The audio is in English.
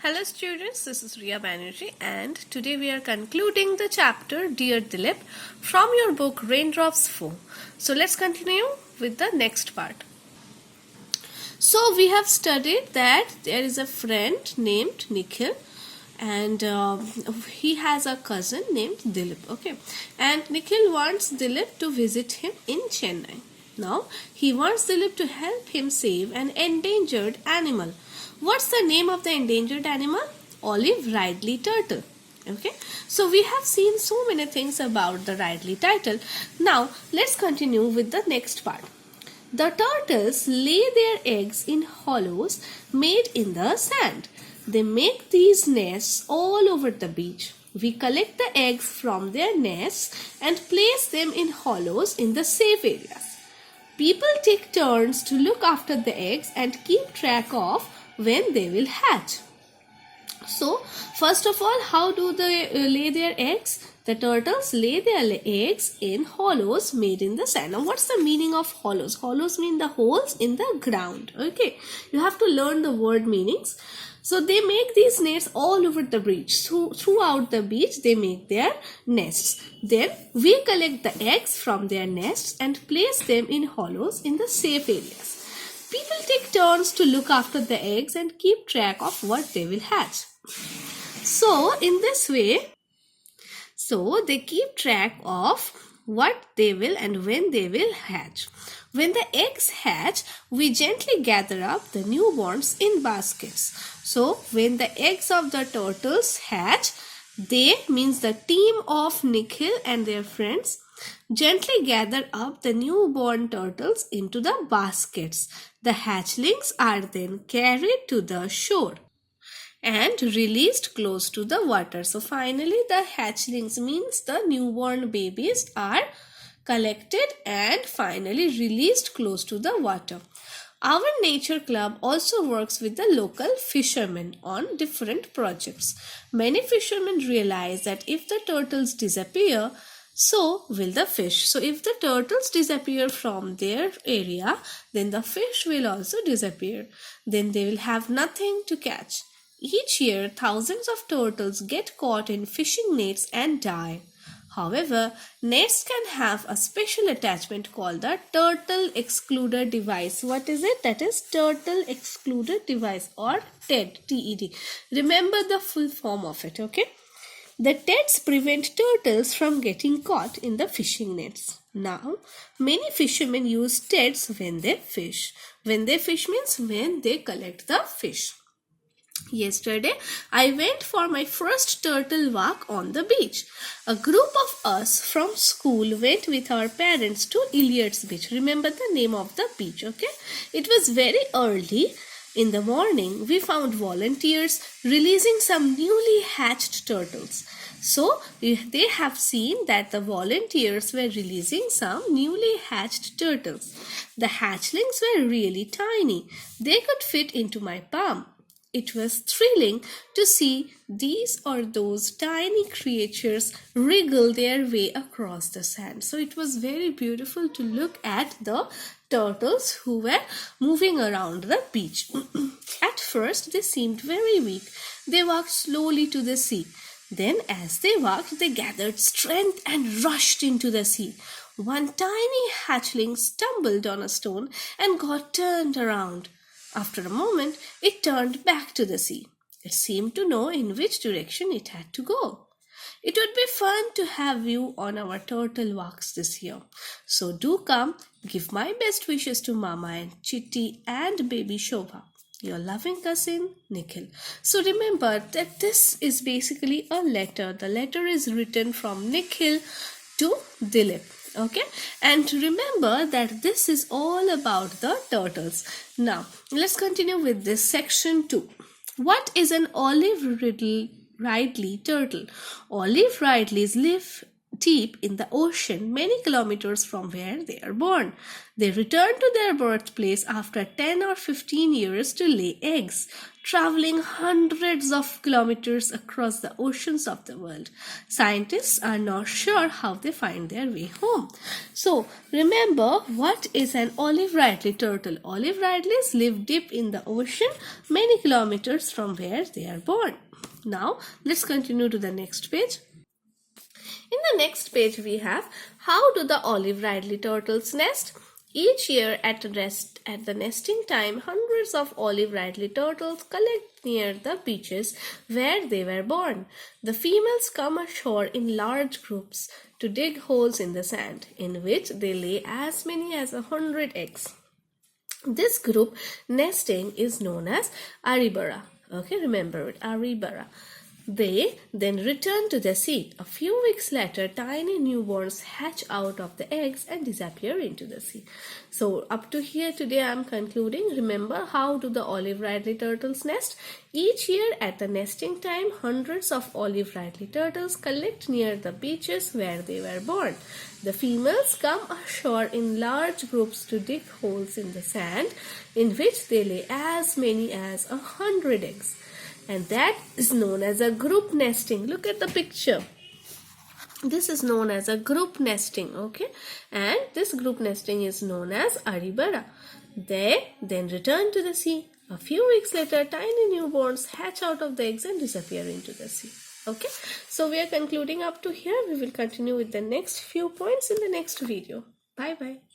Hello students, this is Riya Banerjee and today we are concluding the chapter Dear Dilip from your book Raindrops 4. So let's continue with the next part. So we have studied that there is a friend named Nikhil and he has a cousin named Dilip. Okay, and Nikhil wants Dilip to visit him in Chennai. Now he wants Dilip to help him save an endangered animal. What's the name of the endangered animal? Olive Ridley turtle. Okay, so we have seen so many things about the Ridley turtle. Now let's continue with the next part. The turtles lay their eggs in hollows made in the sand. They make these nests all over the beach. We collect the eggs from their nests and place them in hollows in the safe areas. People take turns to look after the eggs and keep track of when they will hatch. So, first of all, how do they lay their eggs? The turtles lay their eggs in hollows made in the sand. Now, what's the meaning of hollows? Hollows mean the holes in the ground. Okay, you have to learn the word meanings. So, they make these nests all over the beach. Throughout the beach, they make their nests. Then, we collect the eggs from their nests and place them in hollows in the safe areas. People take turns to look after the eggs and keep track of what they will hatch. So, in this way, they keep track of what they will and when they will hatch. When the eggs hatch, we gently gather up the newborns in baskets. So, when the eggs of the turtles hatch, they means the team of Nikhil and their friends gently gather up the newborn turtles into the baskets. The hatchlings are then carried to the shore and released close to the water. So finally the hatchlings means the newborn babies are collected and finally released close to the water. Our nature club also works with the local fishermen on different projects. Many fishermen realize that if the turtles disappear, so will the fish. So if the turtles disappear from their area, then the fish will also disappear. Then they will have nothing to catch. Each year, thousands of turtles get caught in fishing nets and die. However, nets can have a special attachment called the turtle excluder device. What is it? That is turtle excluder device or TED, TED. Remember the full form of it, okay? The TEDs prevent turtles from getting caught in the fishing nets. Now, many fishermen use TEDs when they fish. When they fish means when they collect the fish. Yesterday, I went for my first turtle walk on the beach. A group of us from school went with our parents to Iliad's beach. Remember the name of the beach, okay? It was very early. In the morning, we found volunteers releasing some newly hatched turtles. So, they have seen that the volunteers were releasing some newly hatched turtles. The hatchlings were really tiny. They could fit into my palm. It was thrilling to see these or those tiny creatures wriggle their way across the sand. So it was very beautiful to look at the turtles who were moving around the beach. At first, they seemed very weak. They walked slowly to the sea. Then, as they walked, they gathered strength and rushed into the sea. One tiny hatchling stumbled on a stone and got turned around. After a moment, it turned back to the sea. It seemed to know in which direction it had to go. It would be fun to have you on our turtle walks this year. So do come, give my best wishes to Mama and Chitti and baby Shobha. Your loving cousin, Nikhil. So remember that this is basically a letter. The letter is written from Nikhil to Dilip. Okay, and remember that this is all about the turtles. Now let's continue with this section 2. What is an olive ridley turtle? Olive ridleys live deep in the ocean many kilometers from where they are born. They return to their birthplace after 10 or 15 years to lay eggs, traveling hundreds of kilometers across the oceans of the world. Scientists are not sure how they find their way home. So, remember, what is an olive ridley turtle? Olive ridleys live deep in the ocean, many kilometers from where they are born. Now, let's continue to the next page. In the next page, we have how do the olive ridley turtles nest? Each year at the nesting time, hundreds of olive ridley turtles collect near the beaches where they were born. The females come ashore in large groups to dig holes in the sand, in which they lay as many as 100 eggs. This group nesting is known as aribara. Okay, remember it, aribara. They then return to the sea. A few weeks later, tiny newborns hatch out of the eggs and disappear into the sea. So up to here today I am concluding. Remember, how do the olive ridley turtles nest? Each year at the nesting time, hundreds of olive ridley turtles collect near the beaches where they were born. The females come ashore in large groups to dig holes in the sand, in which they lay as many as 100 eggs. And that is known as a group nesting. Look at the picture. This is known as a group nesting, okay? And this group nesting is known as aribara. They then return to the sea. A few weeks later, tiny newborns hatch out of the eggs and disappear into the sea. Okay? So we are concluding up to here. We will continue with the next few points in the next video. Bye-bye.